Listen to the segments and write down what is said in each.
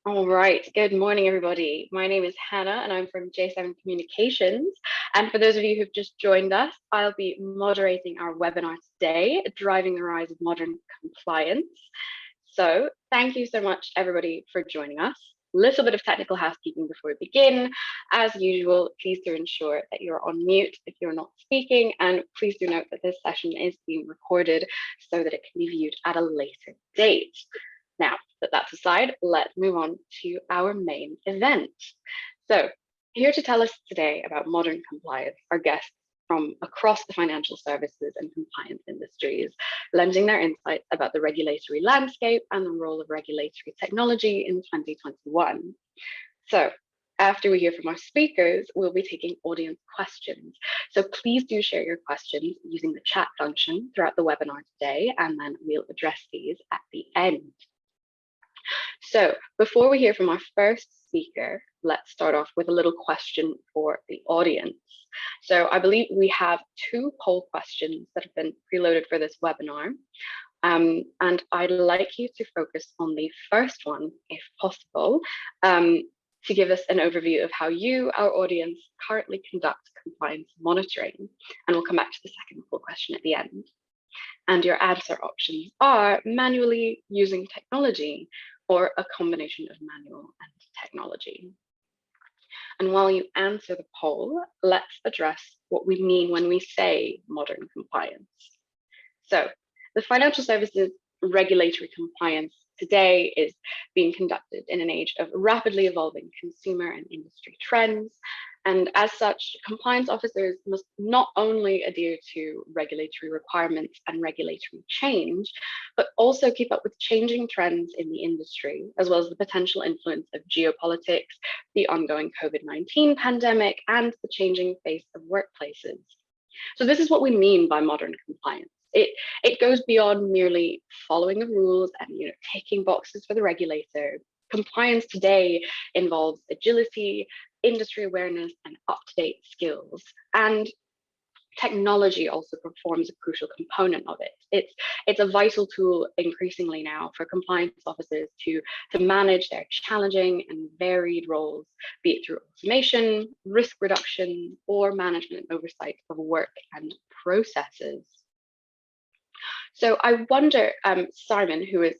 All right. Good morning, everybody. My name is Hannah, and I'm from J7 Communications. And for those of you who've just joined us, I'll be moderating our webinar today, Driving the Rise of Modern Compliance. So thank you so much, everybody, for joining us. Little bit of technical housekeeping before we begin. As usual, please do ensure that you're on mute if you're not speaking, and please do note that this session is being recorded so that it can be viewed at a later date. Now that that's aside, let's move on to our main event. So here to tell us today about modern compliance are guests from across the financial services and compliance industries, lending their insights about the regulatory landscape and the role of regulatory technology in 2021. So after we hear from our speakers, we'll be taking audience questions. So please do share your questions using the chat function throughout the webinar today, and then we'll address these at the end. So before we hear from our first speaker, let's start off with a little question for the audience. So I believe we have two poll questions that have been preloaded for this webinar. And I'd like you to focus on the first one, if possible, to give us an overview of how you, our audience, currently conduct compliance monitoring. And we'll come back to the second poll question at the end. And your answer options are manually, using technology, or a combination of manual and technology. And while you answer the poll, let's address what we mean when we say modern compliance. So the financial services regulatory compliance today is being conducted in an age of rapidly evolving consumer and industry trends. And as such, compliance officers must not only adhere to regulatory requirements and regulatory change, but also keep up with changing trends in the industry, as well as the potential influence of geopolitics, the ongoing COVID-19 pandemic, and the changing face of workplaces. So this is what we mean by modern compliance. It goes beyond merely following the rules and ticking boxes for the regulator. Compliance today involves agility, industry awareness, and up-to-date skills. And technology also performs a crucial component of it. It's a vital tool increasingly now for compliance officers to manage their challenging and varied roles, be it through automation, risk reduction, or management and oversight of work and processes. So I wonder, Simon, who is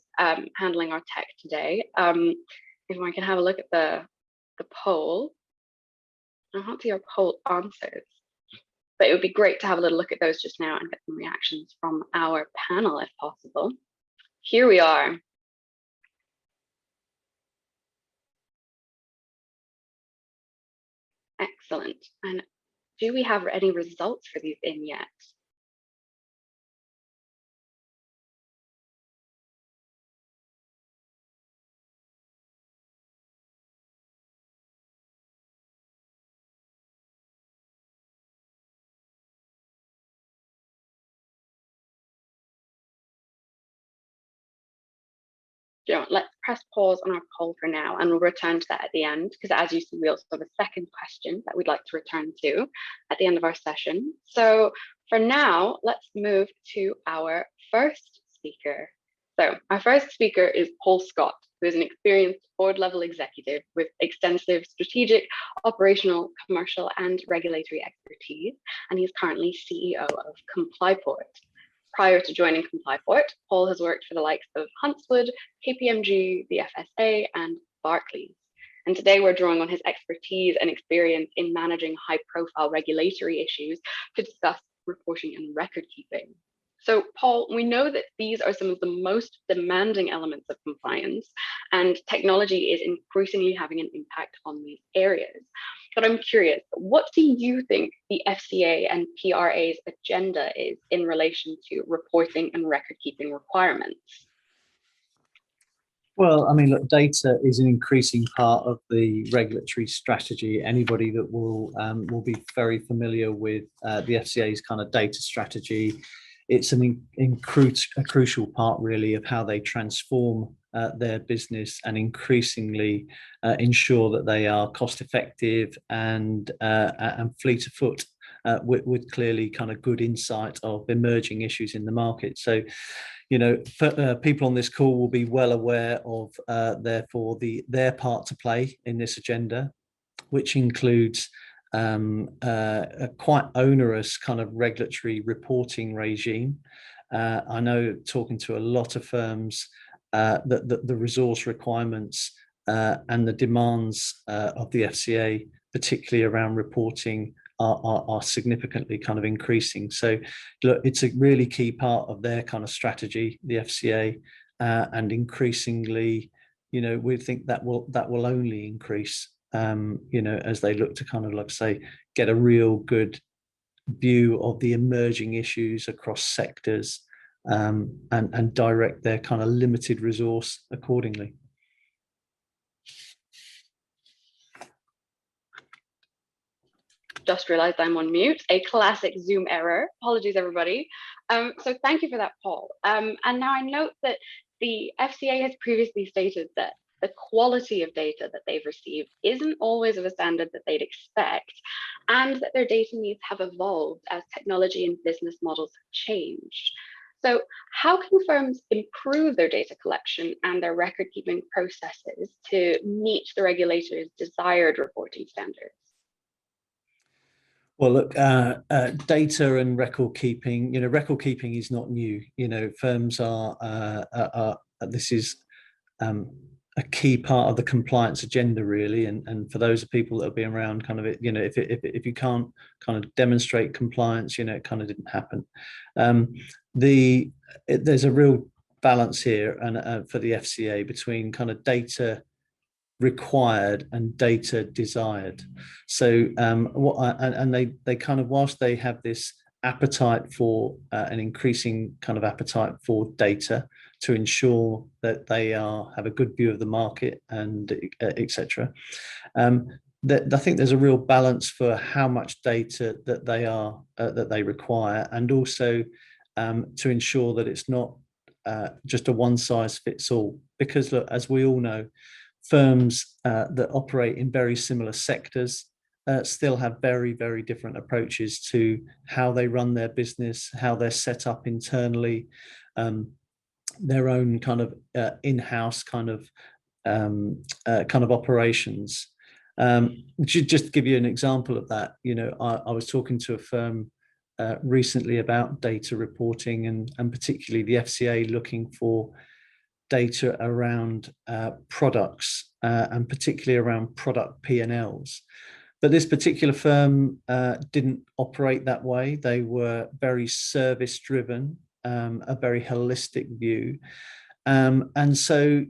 handling our tech today, if I can have a look at the poll. I can't see our poll answers, but it would be great to have a little look at those just now and get some reactions from our panel if possible. Here we are. Excellent. And do we have any results for these in yet? Let's press pause on our poll for now, and we'll return to that at the end, because as you see, we also have a second question that we'd like to return to at the end of our session. So for now, let's move to our first speaker. So our first speaker is Paul Scott, who is an experienced board-level executive with extensive strategic, operational, commercial, and regulatory expertise, and he's currently CEO of Complyport. Prior to joining Complyport, Paul has worked for the likes of Huntswood, KPMG, the FSA, and Barclays. And today we're drawing on his expertise and experience in managing high-profile regulatory issues to discuss reporting and record keeping. So, Paul, we know that these are some of the most demanding elements of compliance, and technology is increasingly having an impact on these areas. But I'm curious, what do you think the FCA and PRA's agenda is in relation to reporting and record keeping requirements? Well, I mean, look, data is an increasing part of the regulatory strategy. Anybody that will be very familiar with the FCA's kind of data strategy. It's a crucial part, really, of how they transform their business and increasingly ensure that they are cost effective and fleet of foot with clearly kind of good insight of emerging issues in the market. So, people on this call will be well aware of, therefore, their part to play in this agenda, which includes a quite onerous kind of regulatory reporting regime. I know, talking to a lot of firms, that the resource requirements and the demands of the FCA, particularly around reporting, are significantly kind of increasing. So look, it's a really key part of their kind of strategy, the FCA, and increasingly, we think that will only increase, as they look to kind of, like say, get a real good view of the emerging issues across sectors, and direct their kind of limited resource accordingly. Just realized I'm on mute, a classic Zoom error. Apologies, everybody. So thank you for that, Paul. And now I note that the FCA has previously stated that the quality of data that they've received isn't always of a standard that they'd expect, and that their data needs have evolved as technology and business models have changed. So how can firms improve their data collection and their record-keeping processes to meet the regulator's desired reporting standards? Well, look, data and record keeping, record keeping is not new. Firms this is a key part of the compliance agenda, really. And for those people that have been around, kind of, if you can't kind of demonstrate compliance, it kind of didn't happen. There's a real balance here, and for the FCA, between kind of data required and data desired. So they kind of, whilst they have this appetite for an increasing kind of appetite for data to ensure that they have a good view of the market and etc. I think there's a real balance for how much data that they require, and also to ensure that it's not just a one size fits all. Because look, as we all know, firms that operate in very similar sectors still have very, very different approaches to how they run their business, how they're set up internally, their own kind of in-house kind of operations. Just to give you an example of that, I was talking to a firm recently about data reporting, and particularly the FCA looking for data around products, and particularly around product P&Ls. But this particular firm didn't operate that way. They were very service driven, a very holistic view. And so,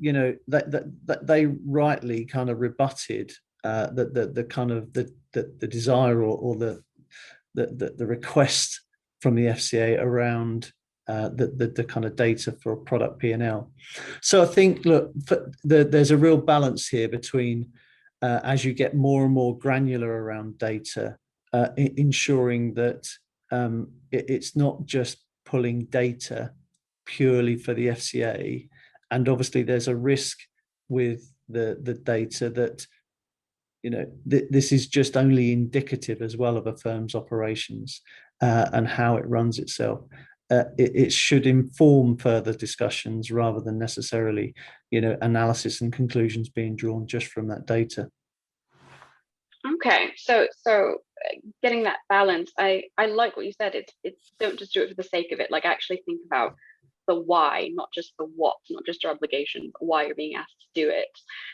that they rightly kind of rebutted the kind of the desire or the request from the FCA around the kind of data for a product P&L. So I think, look, there's a real balance here between, as you get more and more granular around data, ensuring that it's not just pulling data purely for the FCA. And obviously there's a risk with the data that, this is just only indicative as well of a firm's operations and how it runs itself. It should inform further discussions rather than necessarily, analysis and conclusions being drawn just from that data. Okay, so getting that balance, I like what you said. It's don't just do it for the sake of it. Like, actually think about the why, not just the what, not just your obligation, but why you're being asked to do it.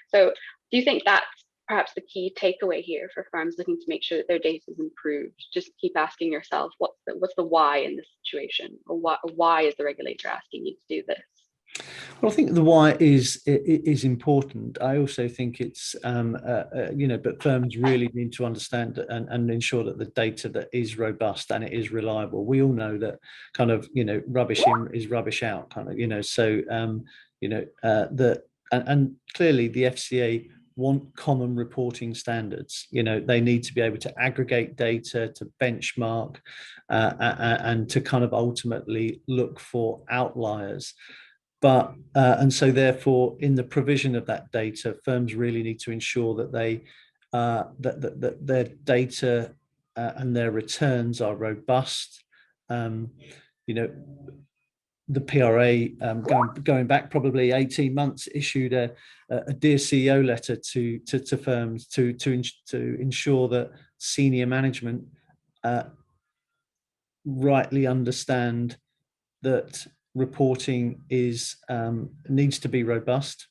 So do you think that's perhaps the key takeaway here for firms looking to make sure that their data is improved? Just keep asking yourself, what's the why in this situation, or why is the regulator asking you to do this? Well, I think the why is important. I also think it's, but firms really need to understand and ensure that the data that is robust and it is reliable. We all know that kind of, rubbish in is rubbish out, kind of, so, and clearly the FCA want common reporting standards. They need to be able to aggregate data, to benchmark, and to kind of ultimately look for outliers. But and so therefore, in the provision of that data, firms really need to ensure that they that their data and their returns are robust. You know, the PRA, going back probably 18 months, issued a Dear CEO letter to firms to ensure that senior management rightly understand that reporting needs to be robust.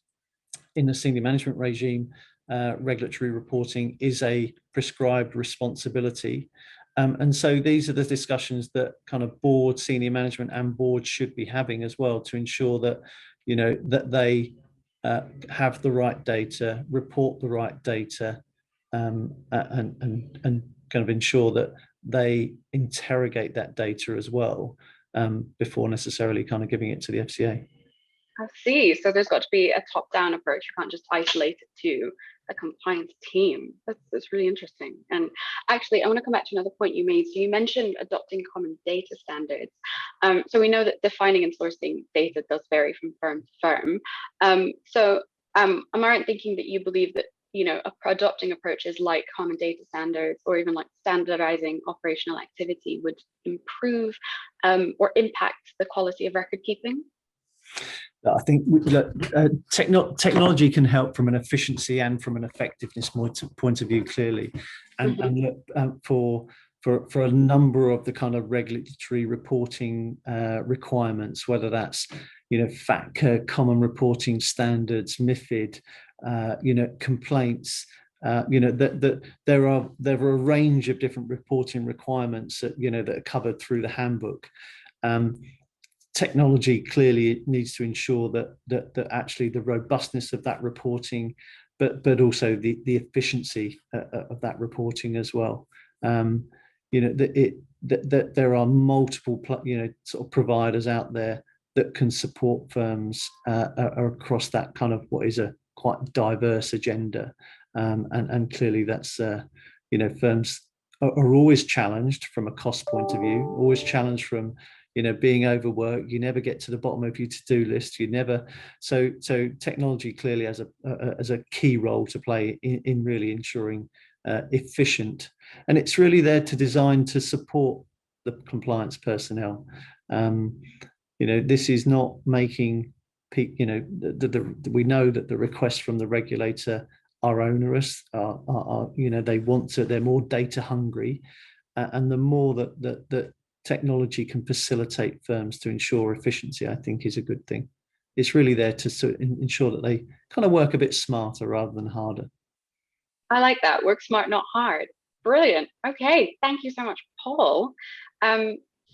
In the senior management regime, regulatory reporting is a prescribed responsibility. And so these are the discussions that kind of board, senior management and board should be having as well, to ensure that, you know, that they have the right data, report the right data, and kind of ensure that they interrogate that data as well, before necessarily kind of giving it to the FCA. I see. So there's got to be a top-down approach. You can't just isolate it to a compliance team. That's really interesting. And actually, I want to come back to another point you made. So you mentioned adopting common data standards. So we know that defining and sourcing data does vary from firm to firm. So am I right in thinking that you believe that, you know, adopting approaches like common data standards or even like standardizing operational activity would improve or impact the quality of record keeping? I think technology can help from an efficiency and from an effectiveness point of view, clearly, and for a number of the kind of regulatory reporting requirements, whether that's, you know, FATCA, common reporting standards, MiFID, you know, complaints. You know, that there are a range of different reporting requirements that, you know, that are covered through the handbook. Technology clearly needs to ensure that actually the robustness of that reporting, but also the efficiency of that reporting as well. You know, that there are multiple, you know, sort of providers out there that can support firms across that kind of what is a quite diverse agenda, and clearly that's you know, firms are always challenged from a cost point of view, always challenged from, you know, being overworked. You never get to the bottom of your to-do list. You never. So technology clearly has a key role to play in really ensuring efficient, and it's really there to design to support the compliance personnel. You know, this is not making, you know, we know that the requests from the regulator are onerous. You know, they're more data hungry, and the more that technology can facilitate firms to ensure efficiency, I think is a good thing. It's really there to ensure that they kind of work a bit smarter rather than harder. I like that. Work smart, not hard. Brilliant. Okay, thank you so much, Paul.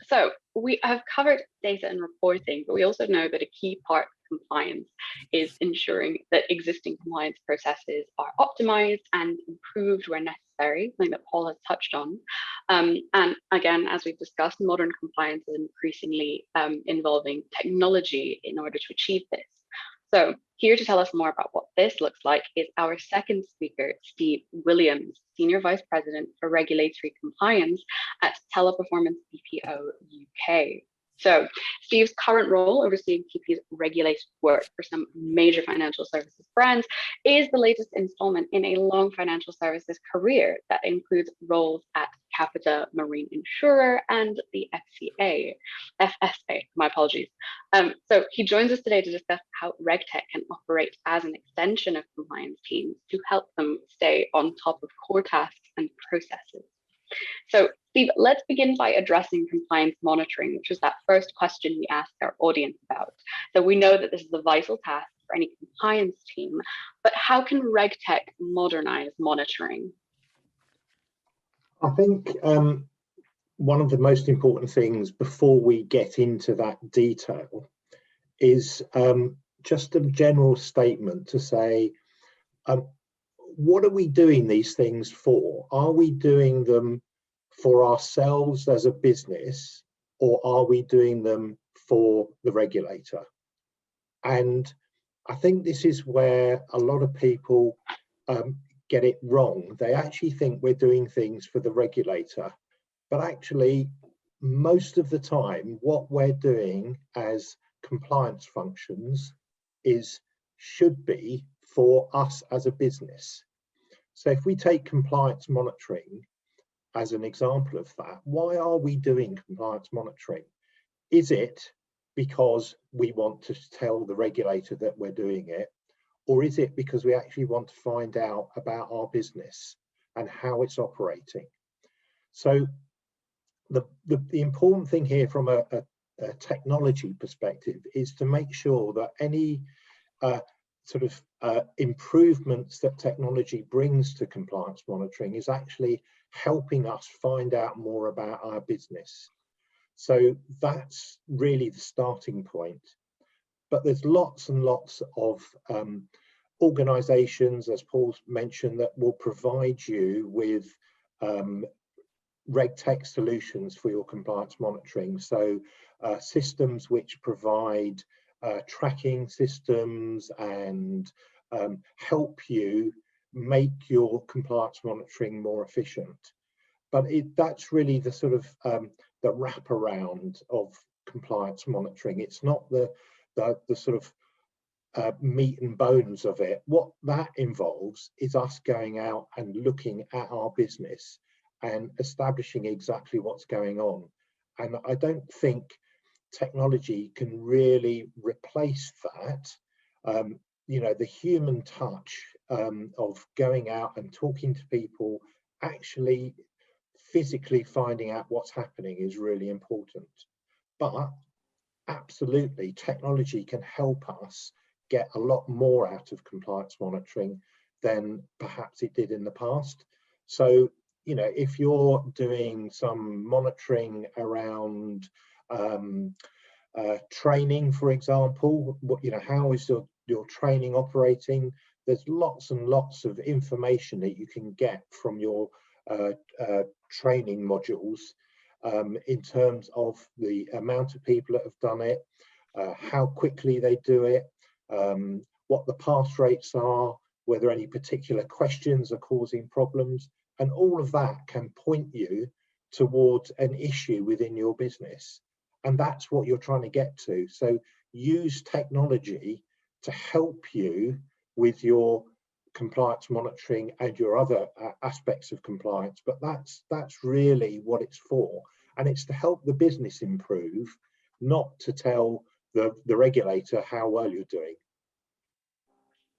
So we have covered data and reporting, but we also know that a key part of compliance is ensuring that existing compliance processes are optimized and improved where necessary, something that Paul has touched on. And again, as we've discussed, modern compliance is increasingly involving technology in order to achieve this. So here to tell us more about what this looks like is our second speaker, Steve Williams, Senior Vice President for Regulatory Compliance at Teleperformance BPO UK. So Steve's current role, overseeing TP's regulated work for some major financial services brands, is the latest installment in a long financial services career that includes roles at Capita Marine Insurer and the FSA, my apologies. So he joins us today to discuss how RegTech can operate as an extension of compliance teams to help them stay on top of core tasks and processes. So Steve, let's begin by addressing compliance monitoring, which is that first question we asked our audience about. So we know that this is a vital task for any compliance team, but how can RegTech modernize monitoring? I think one of the most important things before we get into that detail is just a general statement to say, what are we doing these things for? Are we doing them for ourselves as a business, or are we doing them for the regulator? And I think this is where a lot of people get it wrong. They actually think we're doing things for the regulator, but actually most of the time what we're doing as compliance functions should be for us as a business. So if we take compliance monitoring, as an example of that. Why are we doing compliance monitoring? Is it because we want to tell the regulator that we're doing it? Or is it because we actually want to find out about our business and how it's operating? So the important thing here from a technology perspective is to make sure that any improvements that technology brings to compliance monitoring is actually helping us find out more about our business. So that's really the starting point. But there's lots and lots of organisations, as Paul mentioned, that will provide you with RegTech solutions for your compliance monitoring. So systems which provide tracking systems and help you make your compliance monitoring more efficient. But that's really the sort of the wraparound of compliance monitoring. It's not the sort of meat and bones of it. What that involves is us going out and looking at our business and establishing exactly what's going on. And I don't think technology can really replace that. You know, the human touch of going out and talking to people, actually physically finding out what's happening is really important. But absolutely, technology can help us get a lot more out of compliance monitoring than perhaps it did in the past. So, you know, if you're doing some monitoring around training, for example, you know, how is your training operating? There's lots and lots of information that you can get from your training modules in terms of the amount of people that have done it, how quickly they do it, what the pass rates are, whether any particular questions are causing problems, and all of that can point you towards an issue within your business. And that's what you're trying to get to. So use technology to help you with your compliance monitoring and your other aspects of compliance, but that's really what it's for. And it's to help the business improve, not to tell the regulator how well you're doing.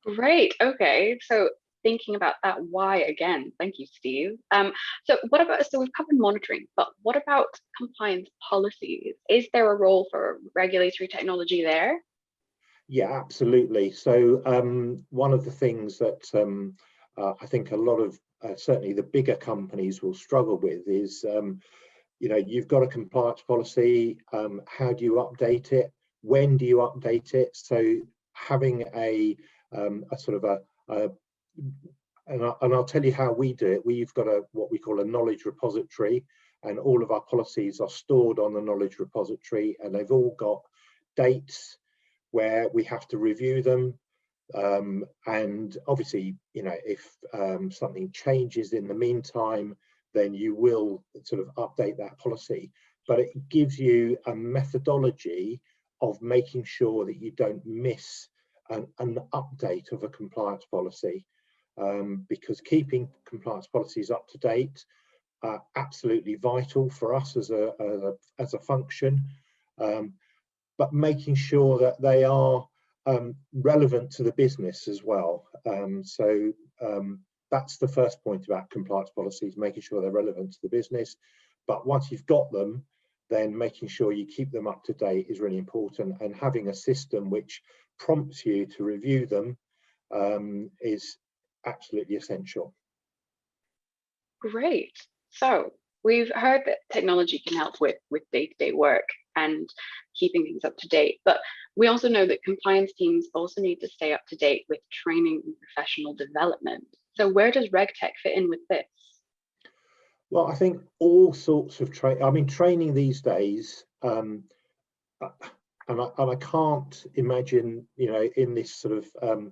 Great. Okay. So thinking about that why again, thank you, Steve. So we've covered monitoring, but what about compliance policies? Is there a role for regulatory technology there? Yeah, absolutely. So one of the things that I think a lot of certainly the bigger companies will struggle with is, you know, you've got a compliance policy. How do you update it? When do you update it? So having a sort of and I'll tell you how we do it. We've got what we call a knowledge repository, and all of our policies are stored on the knowledge repository, and they've all got dates where we have to review them. And obviously, you know, if something changes in the meantime, then you will sort of update that policy. But it gives you a methodology of making sure that you don't miss an update of a compliance policy, because keeping compliance policies up to date are absolutely vital for us as a function. But making sure that they are relevant to the business as well. So that's the first point about compliance policies, making sure they're relevant to the business. But once you've got them, then making sure you keep them up to date is really important. And having a system which prompts you to review them is absolutely essential. Great. So we've heard that technology can help with day-to-day work and keeping things up to date, but we also know that compliance teams also need to stay up to date with training and professional development. So where does RegTech fit in with this? Well, I think all sorts of training these days, and I can't imagine, you know, in this sort of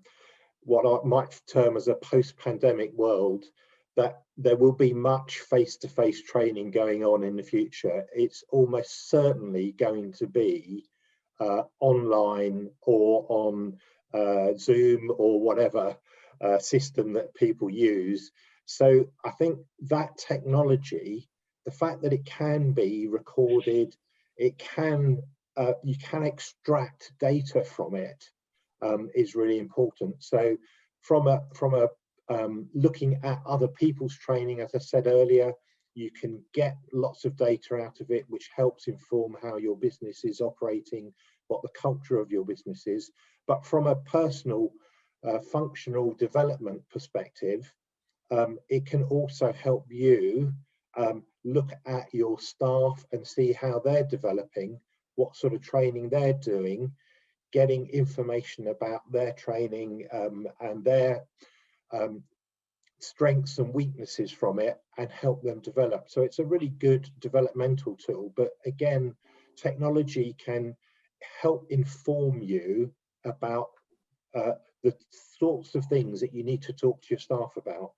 what I might term as a post-pandemic world, that there will be much face-to-face training going on in the future. It's almost certainly going to be online or on Zoom or whatever system that people use. So I think that technology, the fact that it can be recorded, it can you can extract data from it, is really important. So from a looking at other people's training, as I said earlier, you can get lots of data out of it, which helps inform how your business is operating, what the culture of your business is. But from a personal functional development perspective, it can also help you look at your staff and see how they're developing, what sort of training they're doing, getting information about their training and their strengths and weaknesses from it, and help them develop. So it's a really good developmental tool. But again, technology can help inform you about the sorts of things that you need to talk to your staff about.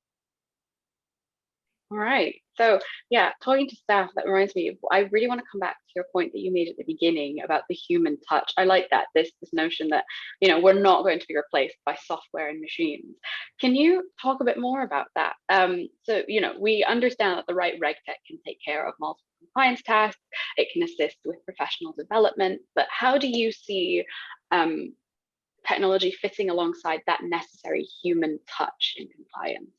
All right. So yeah, talking to staff, that reminds me, I really want to come back to your point that you made at the beginning about the human touch. I like that, this notion that, you know, we're not going to be replaced by software and machines. Can you talk a bit more about that? So, you know, we understand that the right RegTech can take care of multiple compliance tasks. It can assist with professional development, but how do you see technology fitting alongside that necessary human touch in compliance?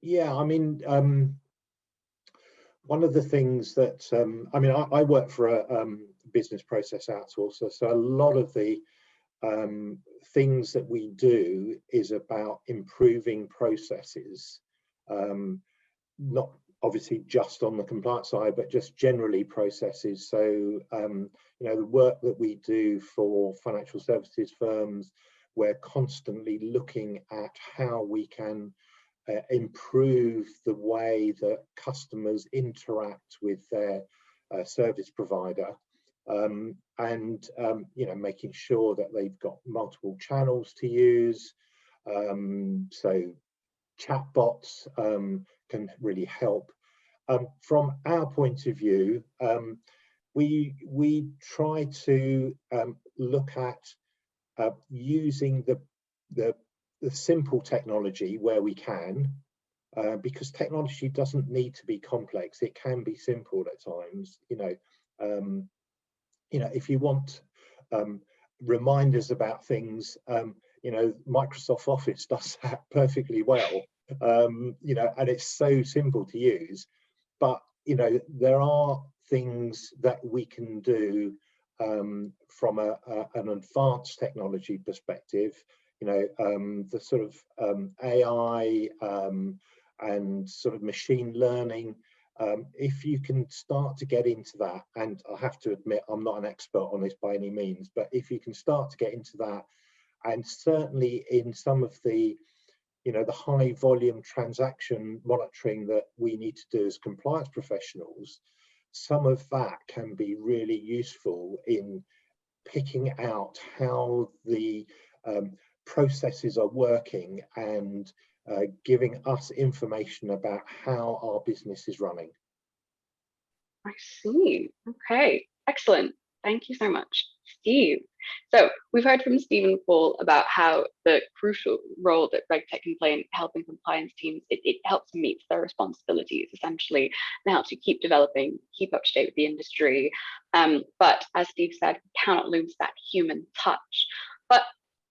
Yeah, I mean, one of the things that, I mean, I work for a business process outsourcer, so a lot of the things that we do is about improving processes, not obviously just on the compliance side, but just generally processes. So, you know, the work that we do for financial services firms, we're constantly looking at how we can improve the way that customers interact with their service provider, and you know, making sure that they've got multiple channels to use. So chatbots can really help. From our point of view, we try to look at using the simple technology where we can, because technology doesn't need to be complex. It can be simple at times. You know, if you want reminders about things, you know, Microsoft Office does that perfectly well. You know, and it's so simple to use. But you know, there are things that we can do from an advanced technology perspective. You know, the sort of AI and sort of machine learning, if you can start to get into that, and I have to admit I'm not an expert on this by any means, but if you can start to get into that, and certainly in some of the, you know, the high volume transaction monitoring that we need to do as compliance professionals, some of that can be really useful in picking out how the processes are working and giving us information about how our business is running. I see. Okay, excellent. Thank you so much, Steve. So we've heard from Steve and Paul about how the crucial role that RegTech can play in helping compliance teams, it helps meet their responsibilities essentially, and helps you keep developing, keep up to date with the industry. But as Steve said, we cannot lose that human touch. But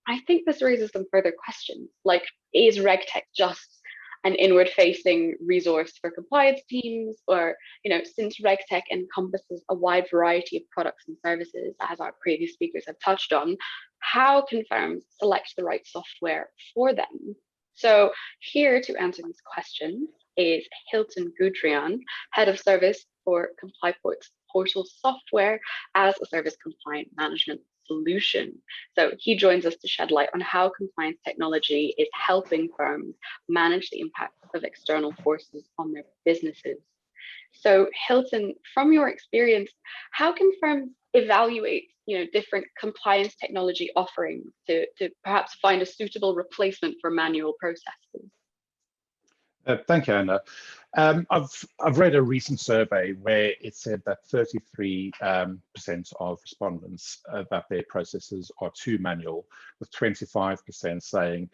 I think this raises some further questions, like, is RegTech just an inward-facing resource for compliance teams? Or, you know, since RegTech encompasses a wide variety of products and services, as our previous speakers have touched on, how can firms select the right software for them? So here to answer these questions is Hilton Gudrian, Head of Service for ComplyPort's Portal Software as a Service Compliant Management Solution. So he joins us to shed light on how compliance technology is helping firms manage the impact of external forces on their businesses. So Hilton, from your experience, how can firms evaluate, you know, different compliance technology offerings to perhaps find a suitable replacement for manual processes? Thank you, Anna. I've read a recent survey where it said that 33% of respondents that their processes are too manual, with 25% saying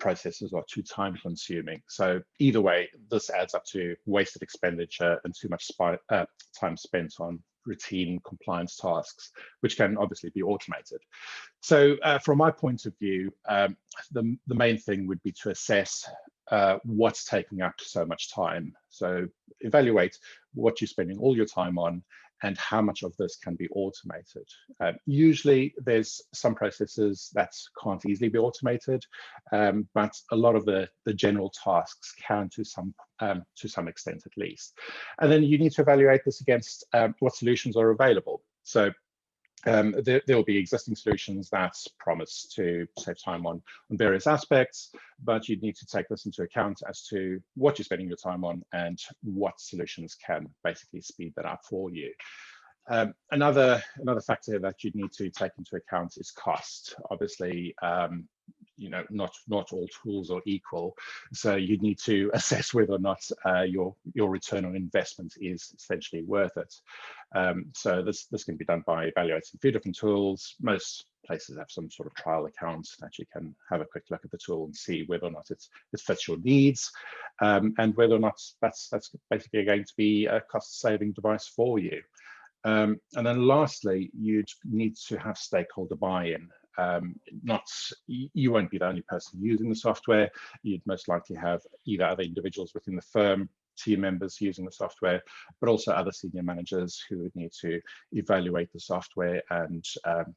processes are too time consuming. So either way, this adds up to wasted expenditure and too much time spent on routine compliance tasks, which can obviously be automated. So from my point of view, the main thing would be to assess what's taking up so much time. So evaluate what you're spending all your time on and how much of this can be automated. Usually there's some processes that can't easily be automated, but a lot of the general tasks can to some extent at least. And then you need to evaluate this against what solutions are available. So there will be existing solutions that promise to save time on various aspects, but you need to take this into account as to what you're spending your time on and what solutions can basically speed that up for you. Another factor that you need to take into account is cost. Obviously, not all tools are equal, so you need to assess whether or not your return on investment is essentially worth it. So this can be done by evaluating a few different tools. Most places have some sort of trial account that you can have a quick look at the tool and see whether or not it fits your needs, and whether or not that's basically going to be a cost-saving device for you. And then lastly, you'd need to have stakeholder buy-in. You won't be the only person using the software. You'd most likely have either other individuals within the firm, team members using the software, but also other senior managers who would need to evaluate the software and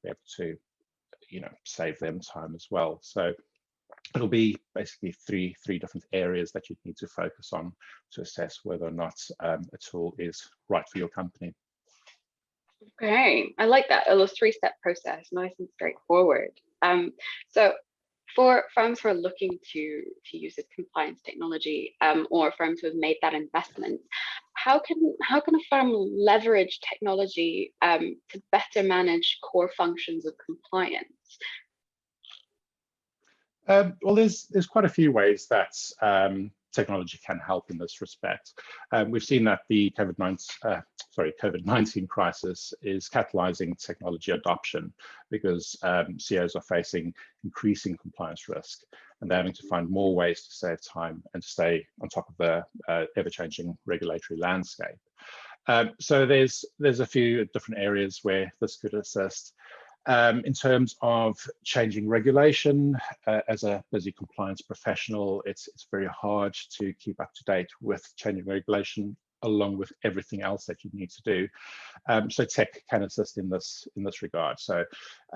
be able to, save them time as well. So it'll be basically three different areas that you'd need to focus on to assess whether or not a tool is right for your company. Okay, I like that. A little three-step process, nice and straightforward. So for firms who are looking to use this compliance technology, or firms who have made that investment, how can a firm leverage technology to better manage core functions of compliance? Well, there's quite a few ways that technology can help in this respect. We've seen that the COVID-19 crisis is catalyzing technology adoption because CEOs are facing increasing compliance risk, and they're having to find more ways to save time and to stay on top of the ever-changing regulatory landscape. So there's a few different areas where this could assist. In terms of changing regulation, as a busy compliance professional, it's very hard to keep up to date with changing regulation along with everything else that you need to do. So tech can assist in this regard. So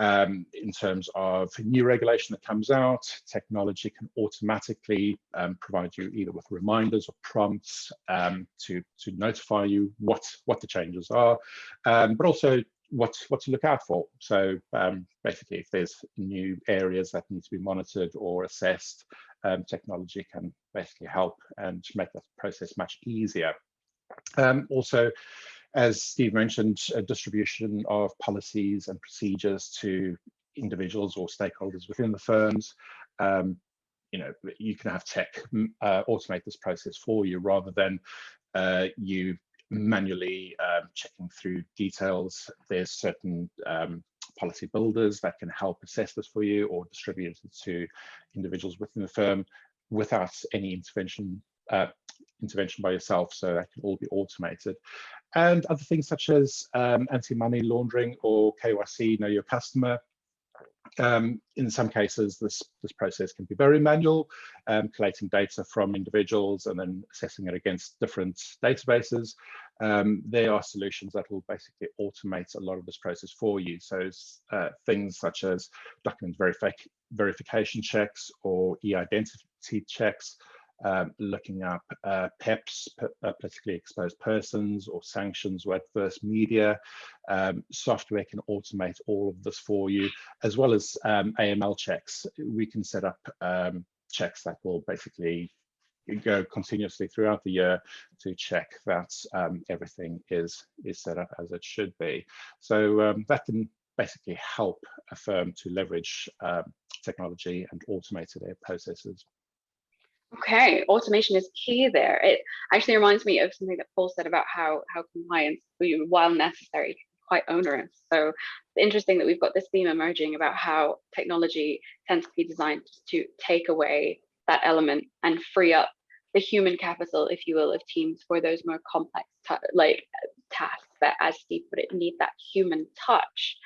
in terms of new regulation that comes out, technology can automatically provide you either with reminders or prompts to notify you what the changes are, but also what to look out for. So basically, if there's new areas that need to be monitored or assessed, technology can basically help and make that process much easier. Also, as Steve mentioned, a distribution of policies and procedures to individuals or stakeholders within the firms. You can have tech automate this process for you rather than you manually checking through details. There's certain policy builders that can help assess this for you or distribute it to individuals within the firm without any intervention by yourself, so that can all be automated. And other things such as anti-money laundering or KYC, know your customer. In some cases, this process can be very manual, collating data from individuals and then assessing it against different databases. There are solutions that will basically automate a lot of this process for you. So things such as document verification checks or e-identity checks, looking up PEPs, politically exposed persons, or sanctions or adverse media. Software can automate all of this for you, as well as AML checks. We can set up checks that will basically go continuously throughout the year to check that everything is set up as it should be. So that can basically help a firm to leverage technology and automate their processes. Okay, automation is key there. It actually reminds me of something that Paul said about how compliance, while necessary, can be quite onerous. So it's interesting that we've got this theme emerging about how technology tends to be designed to take away that element and free up the human capital, if you will, of teams for those more complex tasks that, as Steve put it, need that human touch.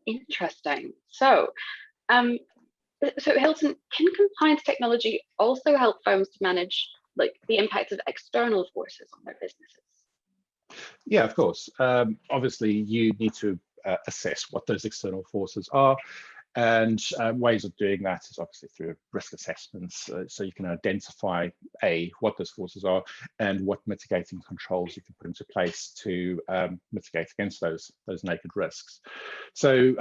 Interesting. So, Hilton, can compliance technology also help firms to manage the impacts of external forces on their businesses? Yeah, of course. Obviously, you need to assess what those external forces are. And ways of doing that is obviously through risk assessments. So you can identify what those forces are and what mitigating controls you can put into place to mitigate against those naked risks. So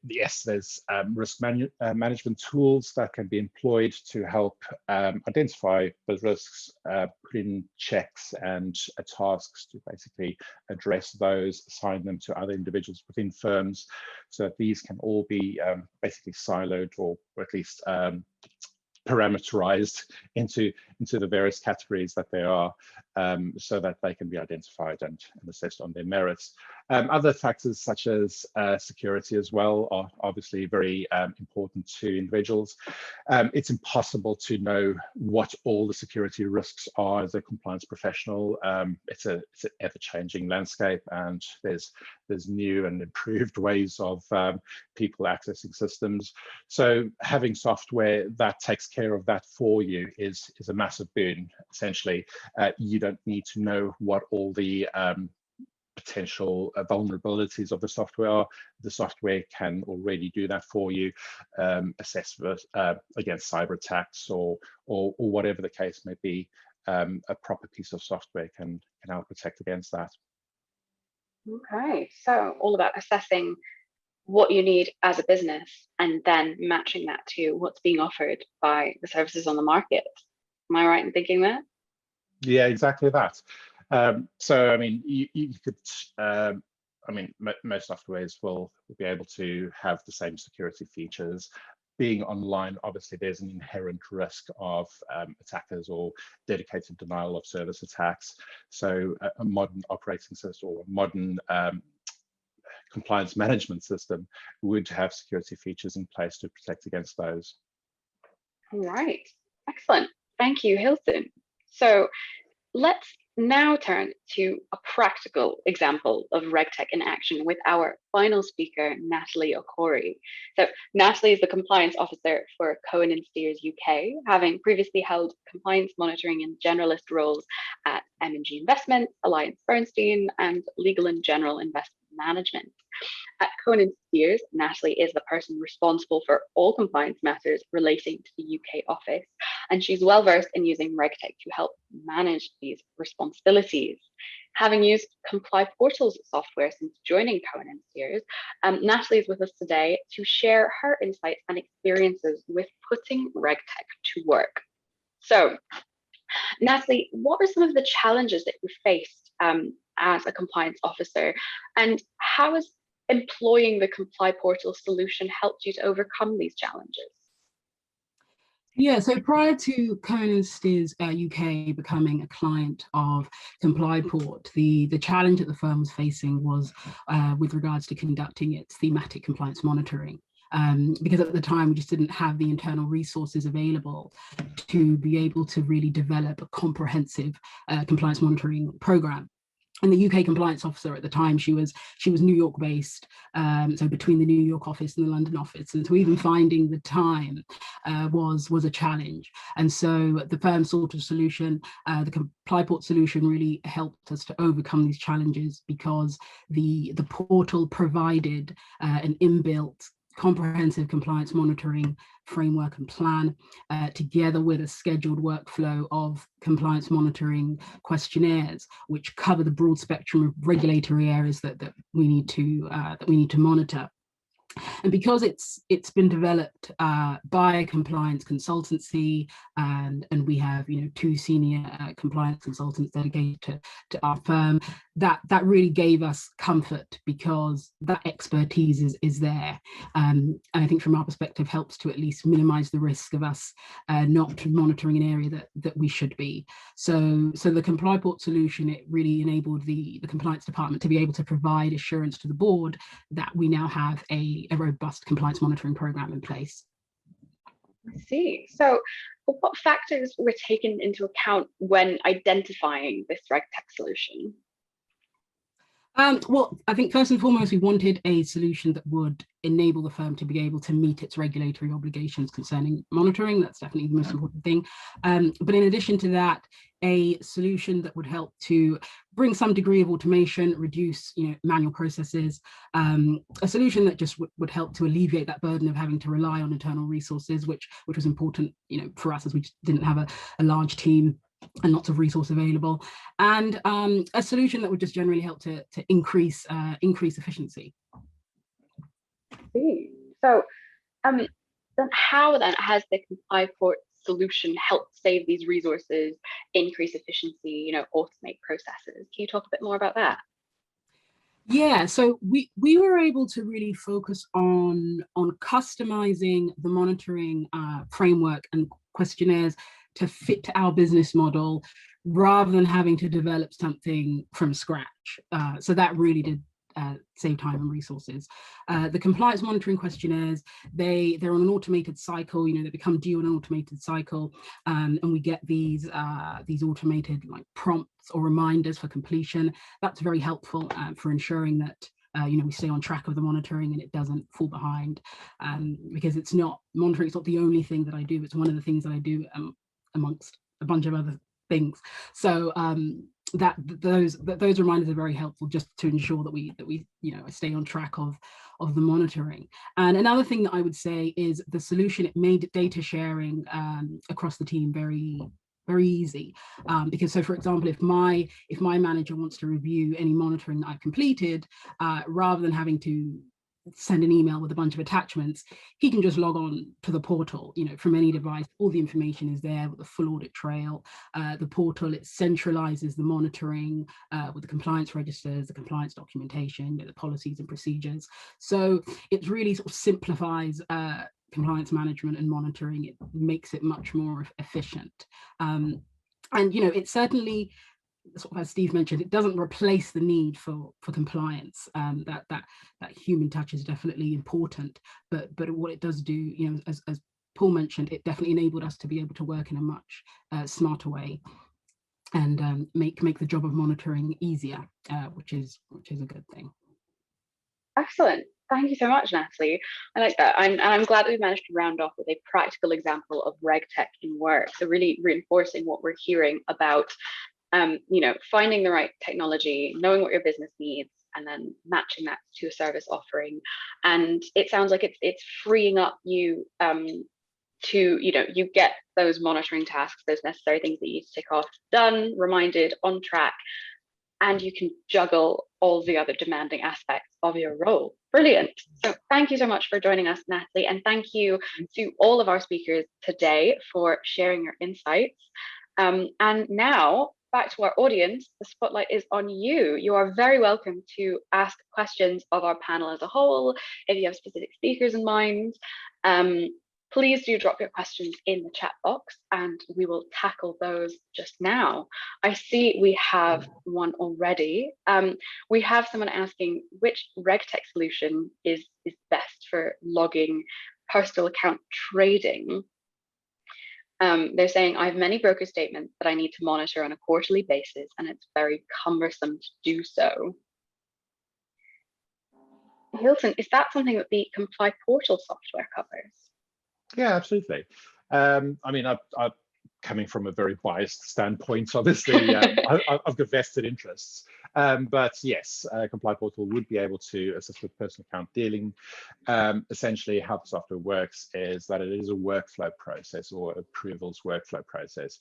yes, there's risk management tools that can be employed to help identify those risks, put in checks and tasks to basically address those, assign them to other individuals within firms, so that these can all be basically siloed or at least parameterized into the various categories that they are, so that they can be identified and assessed on their merits. Other factors such as security as well are obviously very important to individuals. It's impossible to know what all the security risks are as a compliance professional. It's an ever-changing landscape, and there's new and improved ways of people accessing systems. So having software that takes care of that for you is a massive boon. Essentially, you don't need to know what all the potential vulnerabilities of the software are. The software can already do that for you, assess against cyber attacks or whatever the case may be. A proper piece of software can help protect against that. Okay, so all about assessing what you need as a business and then matching that to what's being offered by the services on the market. Am I right in thinking that? Yeah, exactly that. So, I mean, you could, most softwares will be able to have the same security features. Being online, obviously, there's an inherent risk of attackers or dedicated denial of service attacks. So a modern operating system or a modern compliance management system would have security features in place to protect against those. All right, excellent. Thank you, Hilton. So let's now turn to a practical example of RegTech in action with our final speaker, Natalie Okorie. So Natalie is the compliance officer for Cohen & Steers UK, having previously held compliance monitoring and generalist roles at M&G Investments, Alliance Bernstein, and Legal & General Investment Management. At Cohen & Steers, Natalie is the person responsible for all compliance matters relating to the UK office, and she's well versed in using RegTech to help manage these responsibilities. Having used Comply Portal's software since joining Cohen & Steers, Natalie is with us today to share her insights and experiences with putting RegTech to work. So, Natalie, what are some of the challenges that you faced as a compliance officer, and how has employing the Comply Portal solution helped you to overcome these challenges? Yeah, so prior to Cohen & Steers UK becoming a client of Comply Port, the challenge that the firm was facing was with regards to conducting its thematic compliance monitoring. Because at the time we just didn't have the internal resources available to be able to really develop a comprehensive compliance monitoring program. And the UK compliance officer at the time, she was New York based, so between the New York office and the London office, and so even finding the time was a challenge. And so the firm sort of solution, the Comply Port solution, really helped us to overcome these challenges, because the portal provided an inbuilt comprehensive compliance monitoring framework and plan, together with a scheduled workflow of compliance monitoring questionnaires, which cover the broad spectrum of regulatory areas that we need to monitor. And because it's been developed by a compliance consultancy, and we have, you know, 2 senior compliance consultants dedicated to our firm, that really gave us comfort, because that expertise is there, and I think from our perspective helps to at least minimize the risk of us not monitoring an area that we should be. So the ComplyPort solution, it really enabled the compliance department to be able to provide assurance to the board that we now have a robust compliance monitoring program in place. I see. So what factors were taken into account when identifying this RegTech solution? Well, I think first and foremost, we wanted a solution that would enable the firm to be able to meet its regulatory obligations concerning monitoring. That's definitely the most important thing. But in addition to that, a solution that would help to bring some degree of automation, reduce, you know, manual processes, a solution that just would help to alleviate that burden of having to rely on internal resources, which was important, you know, for us, as we just didn't have a large team and lots of resource available, and a solution that would just generally help to increase efficiency. So then how then has the ComplyPort solution helped save these resources, increase efficiency, you know, automate processes? Can you talk a bit more about that? Yeah, so we were able to really focus on customizing the monitoring framework and questionnaires to fit our business model, rather than having to develop something from scratch. So that really did save time and resources. The compliance monitoring questionnaires, they're on an automated cycle. You know, they become due on an automated cycle, and we get these automated like prompts or reminders for completion. That's very helpful for ensuring that you know, we stay on track of the monitoring and it doesn't fall behind, because monitoring is not the only thing that I do. It's one of the things that I do amongst a bunch of other things. So those reminders are very helpful, just to ensure that we you know, stay on track of the monitoring. And another thing that I would say is the solution, it made data sharing across the team very easy, because, so for example, if my manager wants to review any monitoring that I've completed, rather than having to send an email with a bunch of attachments, he can just log on to the portal, you know, from any device. All the information is there with the full audit trail. The portal, it centralizes the monitoring with the compliance registers, the compliance documentation, you know, the policies and procedures. So it really sort of simplifies compliance management and monitoring. It makes it much more efficient. And, you know, it certainly, sort of as Steve mentioned, it doesn't replace the need for compliance. That human touch is definitely important, but what it does do, you know, as Paul mentioned, it definitely enabled us to be able to work in a much smarter way, and make the job of monitoring easier, which is a good thing. Excellent. Thank you so much, Natalie. I like that. I'm glad that we managed to round off with a practical example of RegTech in work. So really reinforcing what we're hearing about, you know, finding the right technology, knowing what your business needs, and then matching that to a service offering. And it sounds like it's freeing up you to, you know, you get those monitoring tasks, those necessary things that you need to tick off, done, reminded, on track, and you can juggle all the other demanding aspects of your role. Brilliant. So thank you so much for joining us, Natalie, and thank you to all of our speakers today for sharing your insights. And now, back to our audience, the spotlight is on you. You are very welcome to ask questions of our panel as a whole. If you have specific speakers in mind, please do drop your questions in the chat box and we will tackle those just now. I see we have one already. We have someone asking which RegTech solution is best for logging postal account trading. They're saying, I have many broker statements that I need to monitor on a quarterly basis, and it's very cumbersome to do so. Hilton, is that something that the ComplyPort software covers? Yeah, absolutely. I mean, I've coming from a very biased standpoint, obviously, I've got vested interests. But yes, ComplyPort would be able to assist with personal account dealing. Essentially, how the software works is that it is a workflow process, or approvals workflow process,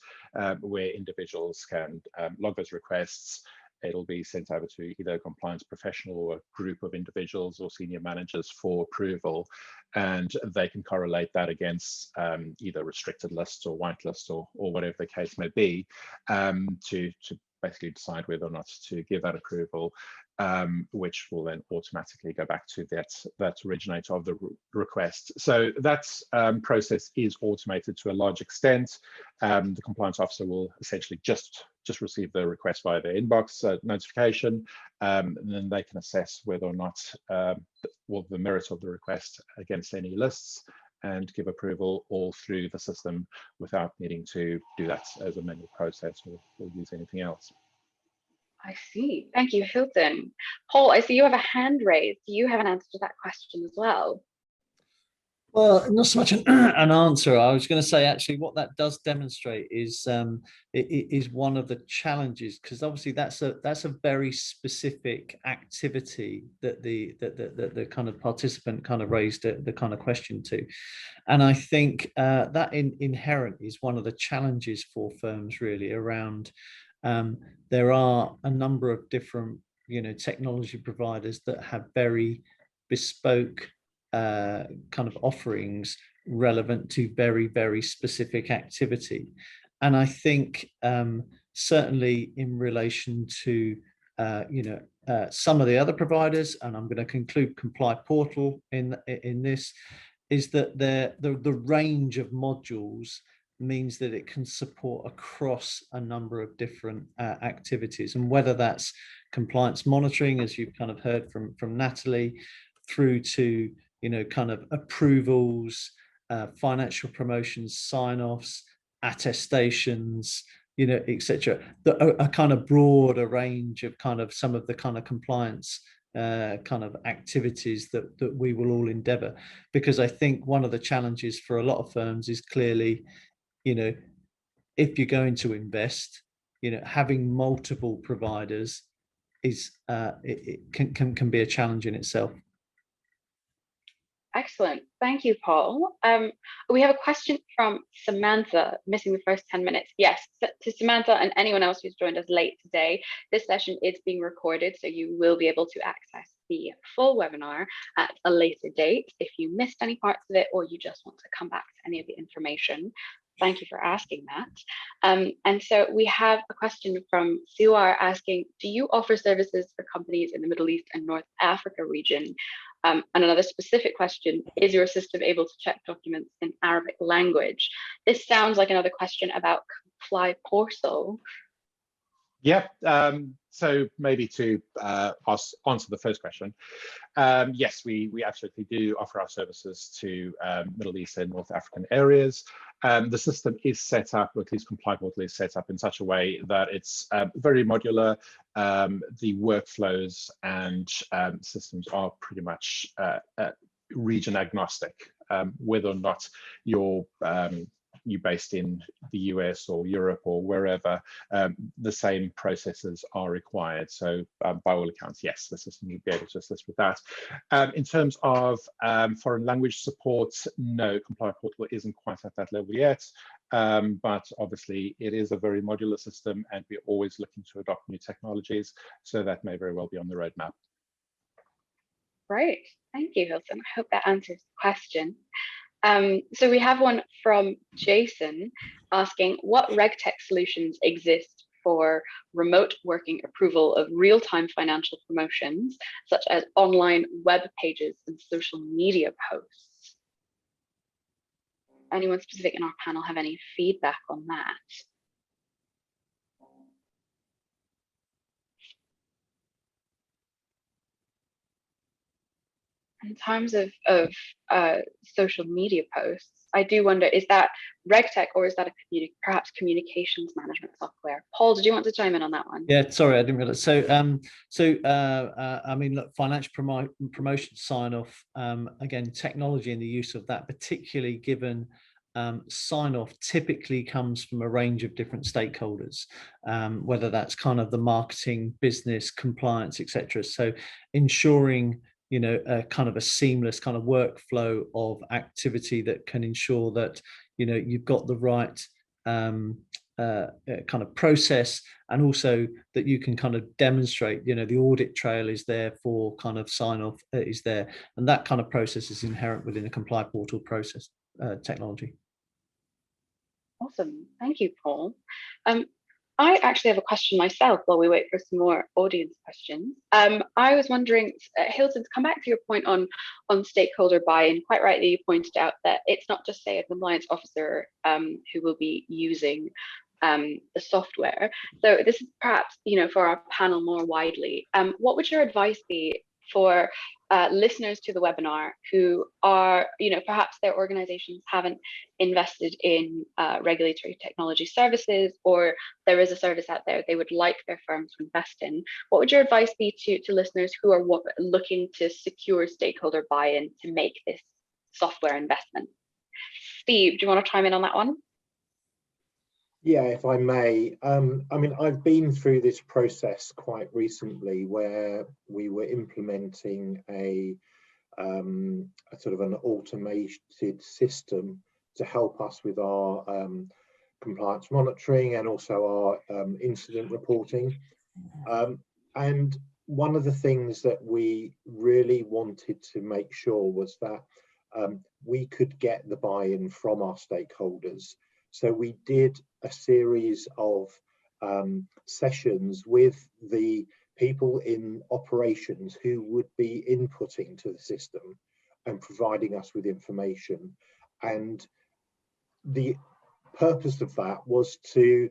where individuals can log those requests, it'll be sent over to either a compliance professional or a group of individuals or senior managers for approval, and they can correlate that against either restricted lists or whitelists or whatever the case may be, to basically decide whether or not to give that approval, which will then automatically go back to that originator of the request. So that process is automated to a large extent. The compliance officer will essentially just receive the request via their inbox notification, and then they can assess whether or not the merit of the request against any lists and give approval all through the system without needing to do that as a manual process or use anything else. I see. Thank you, Hilton. Paul, I see you have a hand raised. Do you have an answer to that question as well? Well, not so much an answer. I was going to say, actually, what that does demonstrate is it is one of the challenges, because obviously that's a very specific activity that the kind of participant kind of raised the kind of question to, and I think that inherent is one of the challenges for firms really around. There are a number of different technology providers that have very bespoke kind of offerings relevant to very, very specific activity. And I think certainly in relation to some of the other providers, and I'm going to conclude Comply Portal in this, is that the range of modules means that it can support across a number of different activities, and whether that's compliance monitoring, as you've kind of heard from Natalie, through to kind of approvals, financial promotions, sign-offs, attestations, etc. A kind of broader range of kind of some of the kind of compliance kind of activities that we will all endeavour. Because I think one of the challenges for a lot of firms is clearly, if you're going to invest, having multiple providers is it can be a challenge in itself. Excellent. Thank you, Paul. We have a question from Samantha, missing the first 10 minutes. Yes, to Samantha and anyone else who's joined us late today, this session is being recorded, so you will be able to access the full webinar at a later date if you missed any parts of it or you just want to come back to any of the information. Thank you for asking that. And so we have a question from Suar asking, do you offer services for companies in the Middle East and North Africa region? And another specific question, is your system able to check documents in Arabic language? This sounds like another question about Comply Portal. Yeah, so maybe to answer the first question, yes, we absolutely do offer our services to Middle East and North African areas. The system is set up, or at least Comply Portal is set up in such a way that it's very modular. The workflows and systems are pretty much region agnostic, whether or not you're based in the US or Europe or wherever, the same processes are required. So by all accounts, yes, the system will be able to assist with that. In terms of foreign language support, no, Comply Portal isn't quite at that level yet, but obviously it is a very modular system and we're always looking to adopt new technologies, so that may very well be on the roadmap. Great, thank you, Hilton. I hope that answers the question. So we have one from Jason asking, what RegTech solutions exist for remote working approval of real-time financial promotions, such as online web pages and social media posts? Anyone specific in our panel have any feedback on that? In terms of social media posts, I do wonder, is that RegTech or is that a perhaps communications management software? Paul, did you want to chime in on that one? Yeah, sorry, I didn't realize. So, I mean, look, financial promotion sign-off, again, technology and the use of that, particularly given sign-off typically comes from a range of different stakeholders, whether that's kind of the marketing, business, compliance, etc. So ensuring a kind of a seamless kind of workflow of activity that can ensure that, you've got the right kind of process, and also that you can kind of demonstrate, the audit trail is there for kind of sign off is there, and that kind of process is inherent within a Comply Portal process technology. Awesome, thank you, Paul. I actually have a question myself while we wait for some more audience questions. I was wondering, Hilton, to come back to your point on stakeholder buy-in, quite rightly you pointed out that it's not just, say, a compliance officer who will be using the software. So this is perhaps, for our panel more widely. What would your advice be for listeners to the webinar who are, perhaps their organizations haven't invested in regulatory technology services, or there is a service out there they would like their firm to invest in? What would your advice be to listeners who are looking to secure stakeholder buy-in to make this software investment? Steve, do you want to chime in on that one? Yeah, if I may. I mean, I've been through this process quite recently where we were implementing a sort of an automated system to help us with our compliance monitoring and also our incident reporting. And one of the things that we really wanted to make sure was that we could get the buy-in from our stakeholders. So we did a series of sessions with the people in operations who would be inputting to the system and providing us with information. And the purpose of that was to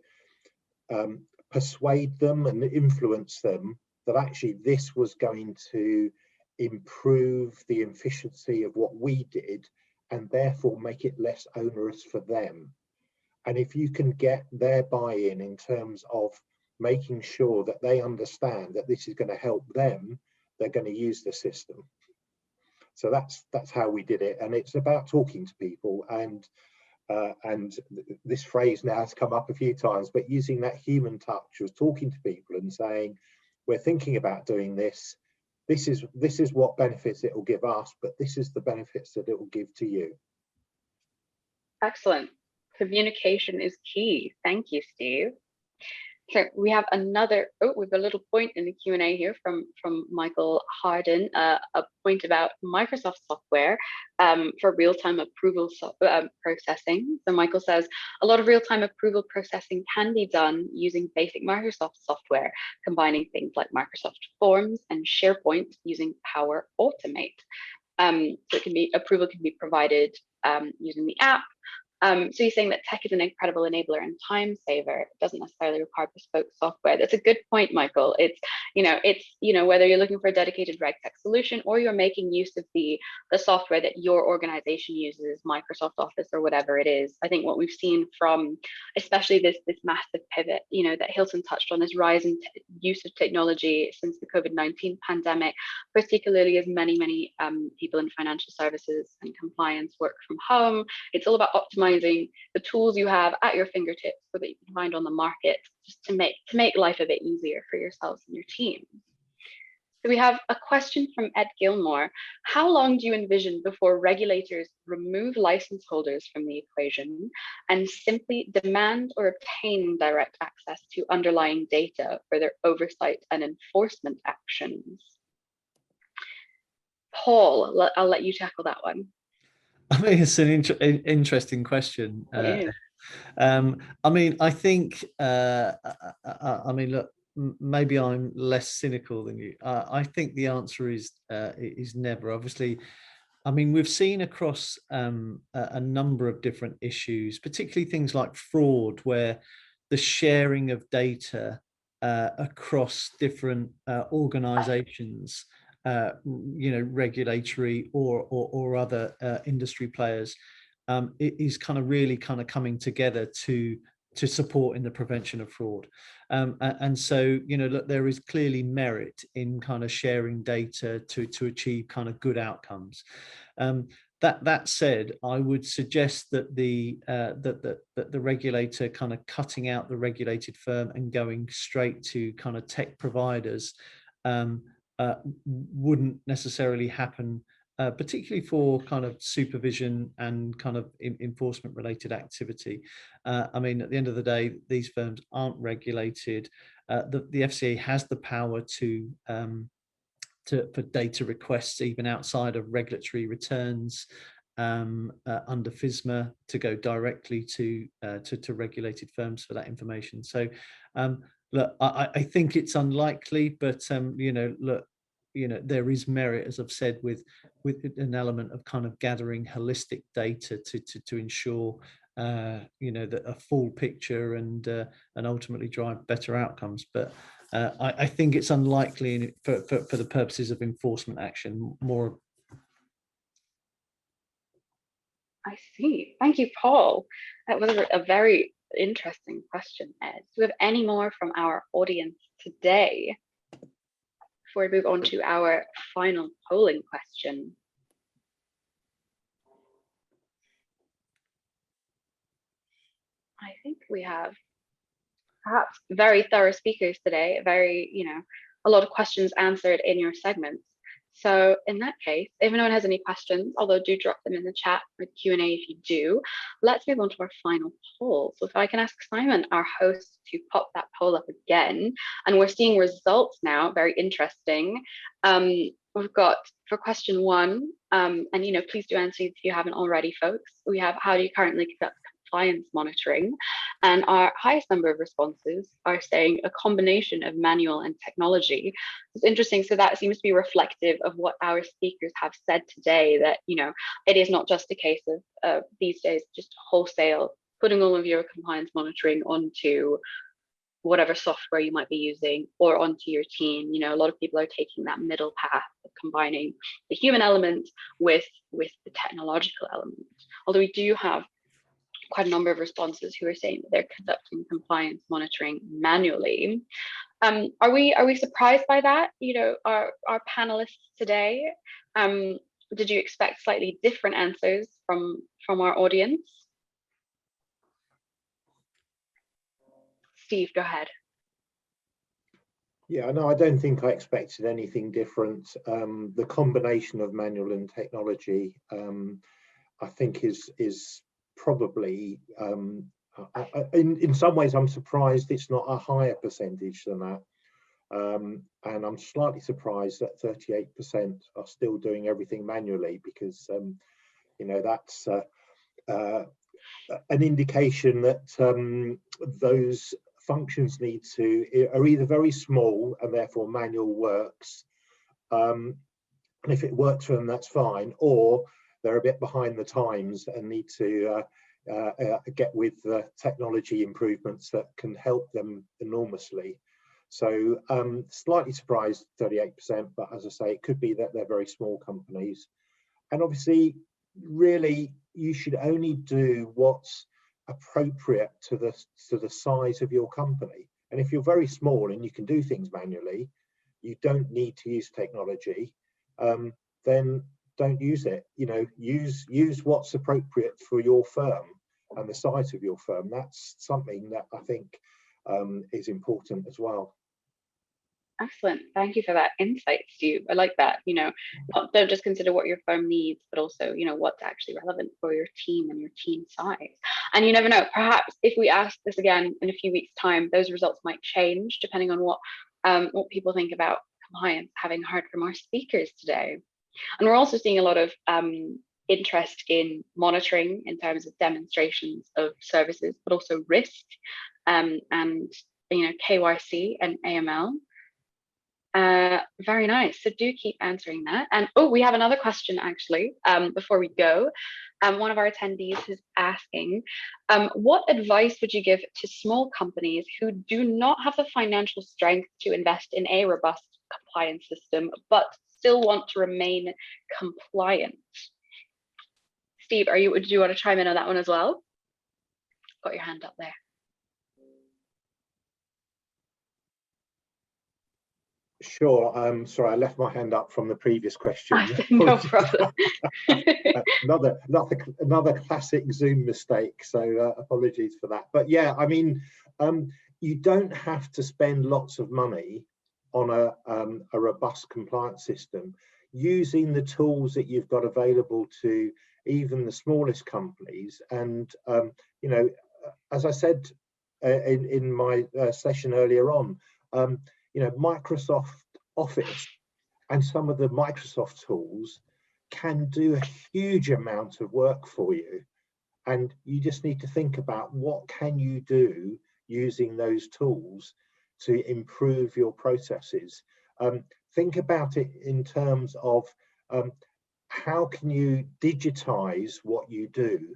persuade them and influence them that actually this was going to improve the efficiency of what we did and therefore make it less onerous for them. And if you can get their buy-in in terms of making sure that they understand that this is going to help them, they're going to use the system. So that's how we did it. And it's about talking to people, and this phrase now has come up a few times, but using that human touch of talking to people and saying, we're thinking about doing this. This is what benefits it will give us, but this is the benefits that it will give to you. Excellent. Communication is key. Thank you, Steve. So we have another, we have a little point in the Q&A here from Michael Harden, a point about Microsoft software for real-time approval processing. So Michael says, a lot of real-time approval processing can be done using basic Microsoft software, combining things like Microsoft Forms and SharePoint using Power Automate. So approval can be provided using the app. So he's saying that tech is an incredible enabler and time saver. It doesn't necessarily require bespoke software. That's a good point, Michael. It's whether you're looking for a dedicated RegTech solution or you're making use of the software that your organization uses, Microsoft Office or whatever it is. I think what we've seen from especially this massive pivot, that Hilton touched on, this rise in use of technology since the COVID-19 pandemic, particularly as many people in financial services and compliance work from home. It's all about optimizing the tools you have at your fingertips so that you can find on the market, just to make life a bit easier for yourselves and your team. So we have a question from Ed Gilmore. How long do you envision before regulators remove license holders from the equation and simply demand or obtain direct access to underlying data for their oversight and enforcement actions? Paul, I'll let you tackle that one. I mean, it's an interesting question. I mean, I think, I mean, look, maybe I'm less cynical than you. I think the answer is never. Obviously, I mean, we've seen across a number of different issues, particularly things like fraud, where the sharing of data across different organizations, regulatory or other industry players, it is kind of really kind of coming together to support in the prevention of fraud. And so, look, there is clearly merit in kind of sharing data to achieve kind of good outcomes. That said, I would suggest that the regulator kind of cutting out the regulated firm and going straight to kind of tech providers wouldn't necessarily happen particularly for kind of supervision and kind of enforcement related activity. I mean, at the end of the day, these firms aren't regulated. The FCA has the power for data requests even outside of regulatory returns under FISMA to go directly to regulated firms for that information. So look, I think it's unlikely, but look, there is merit, as I've said, with an element of kind of gathering holistic data to ensure that a full picture and ultimately drive better outcomes. But I think it's unlikely for the purposes of enforcement action. More. I see. Thank you, Paul. That was a very interesting question, Ed. Do we have any more from our audience today before we move on to our final polling question? I think we have perhaps very thorough speakers today, a lot of questions answered in your segments. So in that case, if anyone has any questions, although do drop them in the chat with Q&A if you do, let's move on to our final poll. So if I can ask Simon, our host, to pop that poll up again, and we're seeing results now, very interesting. We've got for question 1, and please do answer if you haven't already, folks. We have, how do you currently conduct compliance monitoring? And our highest number of responses are saying a combination of manual and technology. It's interesting. So that seems to be reflective of what our speakers have said today, that it is not just a case of these days just wholesale putting all of your compliance monitoring onto whatever software you might be using or onto your team. A lot of people are taking that middle path of combining the human element with the technological element. Although we do have quite a number of responses who are saying that they're conducting compliance monitoring manually. Are we surprised by that? Our panelists today, did you expect slightly different answers from our audience? Steve, go ahead. Yeah, no, I don't think I expected anything different. The combination of manual and technology, I think is probably, in some ways, I'm surprised it's not a higher percentage than that. And I'm slightly surprised that 38% are still doing everything manually, because, that's an indication that those functions are either very small and therefore manual works. And if it works for them, that's fine, or they're a bit behind the times and need to get with the technology improvements that can help them enormously. So slightly surprised 38%, but as I say, it could be that they're very small companies. And obviously, really, you should only do what's appropriate to the size of your company. And if you're very small and you can do things manually, you don't need to use technology, then don't use it. Use what's appropriate for your firm and the size of your firm. That's something that I think is important as well. Excellent. Thank you for that insight, Steve. I like that. Don't just consider what your firm needs, but also, what's actually relevant for your team and your team size. And you never know, perhaps if we ask this again in a few weeks' time, those results might change depending on what people think about compliance, having heard from our speakers today. And we're also seeing a lot of interest in monitoring in terms of demonstrations of services, but also risk and KYC and AML. Very nice. So do keep answering that. And we have another question actually before we go. One of our attendees is asking, what advice would you give to small companies who do not have the financial strength to invest in a robust compliance system, but still want to remain compliant? Steve, do you want to chime in on that one as well? Got your hand up there. Sure. Sorry, I left my hand up from the previous question. No problem. another classic Zoom mistake. So apologies for that. But yeah, I mean, you don't have to spend lots of money on a robust compliance system. using the tools that you've got available to even the smallest companies. And you know, as I said in my session earlier on, you know, Microsoft Office and some of the Microsoft tools can do a huge amount of work for you, and you just need to think about what can you do using those tools to improve your processes. Think about it in terms of how can you digitize what you do.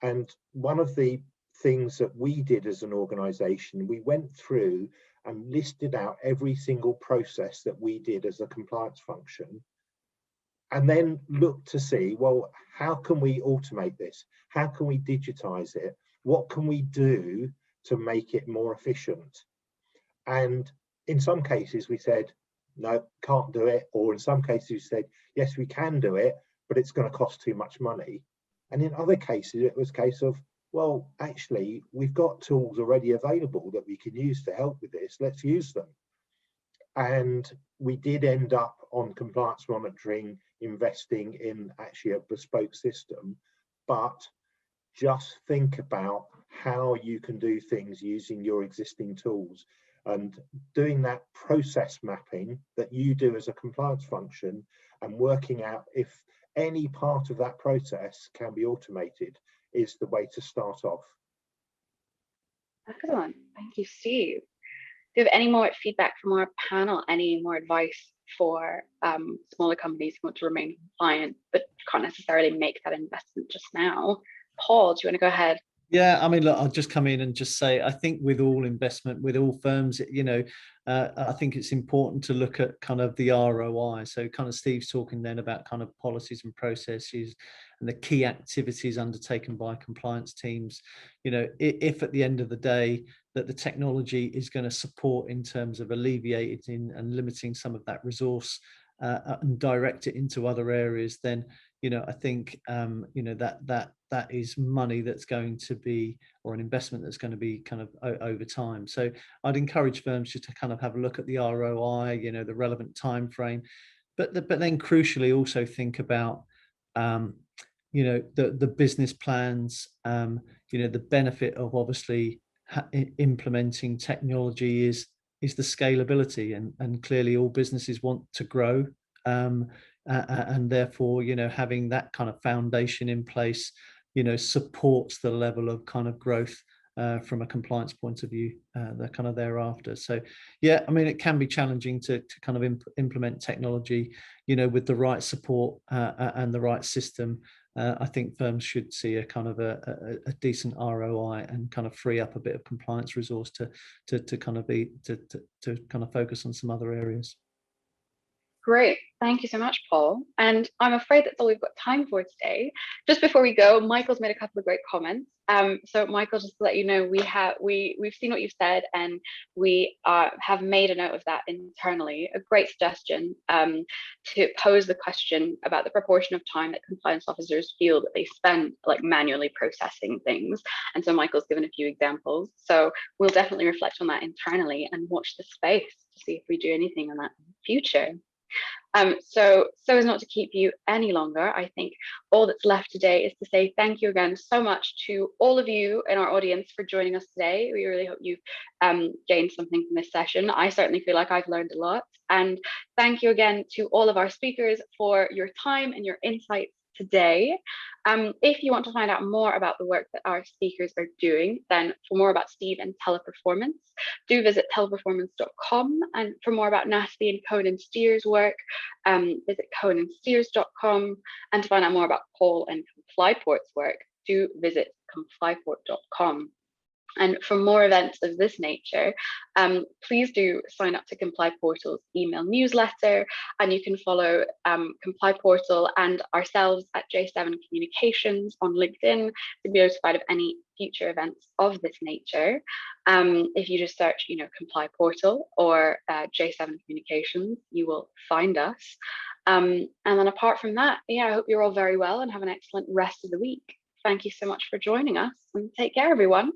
And one of the things that we did as an organization, we went through and listed out every single process that we did as a compliance function, and then look to see, well, how can we automate this? How can we digitize it? What can we do to make it more efficient? And in some cases we said, no, can't do it. Or in some cases we said, yes, we can do it, but it's going to cost too much money. And in other cases, it was a case of, well, actually, we've got tools already available that we can use to help with this. Let's use them. And we did end up on compliance monitoring, investing in actually a bespoke system, but just think about how you can do things using your existing tools, and doing that process mapping that you do as a compliance function and working out if any part of that process can be automated is the way to start off. Excellent. Thank you, Steve. Do you have any more feedback from our panel? Any more advice for smaller companies who want to remain compliant but can't necessarily make that investment just now? Paul, do you want to go ahead? Yeah, I mean, look, I'll just come in and just say, I think with all investment, with all firms, you know, I think it's important to look at kind of the ROI. So kind of Steve's talking then about kind of policies and processes and the key activities undertaken by compliance teams. You know, if at the end of the day that the technology is going to support in terms of alleviating and limiting some of that resource and direct it into other areas, then, you know, I think, you know, that is money that's going to be, or an investment that's going to be kind of over time. So I'd encourage firms just to kind of have a look at the ROI, you know, the relevant time frame, but then crucially also think about, you know, the business plans, you know, the benefit of obviously implementing technology is the scalability, and clearly all businesses want to grow. And therefore, you know, having that kind of foundation in place, you know, supports the level of kind of growth from a compliance point of view, the kind of thereafter. So, yeah, I mean, it can be challenging to kind of implement technology, you know, with the right support and the right system. I think firms should see a kind of a decent ROI and kind of free up a bit of compliance resource to kind of focus on some other areas. Great. Thank you so much, Paul. And I'm afraid that's all we've got time for today. Just before we go, Michael's made a couple of great comments. So Michael, just to let you know, we've seen what you've said, and we have made a note of that internally. A great suggestion to pose the question about the proportion of time that compliance officers feel that they spend like manually processing things. And so Michael's given a few examples. So we'll definitely reflect on that internally and watch the space to see if we do anything on that in the future. So as not to keep you any longer, I think all that's left today is to say thank you again so much to all of you in our audience for joining us today. We really hope you've gained something from this session. I certainly feel like I've learned a lot. And thank you again to all of our speakers for your time and your insights today. If you want to find out more about the work that our speakers are doing, then for more about Steve and Teleperformance, do visit teleperformance.com. And for more about Natalie and Conan Steers' work, visit conansteers.com. And to find out more about Paul and ComplyPort's work, do visit complyport.com. And for more events of this nature, please do sign up to Comply Portal's email newsletter, and you can follow Comply Portal and ourselves at J7 Communications on LinkedIn to be notified of any future events of this nature. If you just search, you know, Comply Portal or J7 Communications, you will find us. And then apart from that, yeah, I hope you're all very well and have an excellent rest of the week. Thank you so much for joining us, and take care, everyone.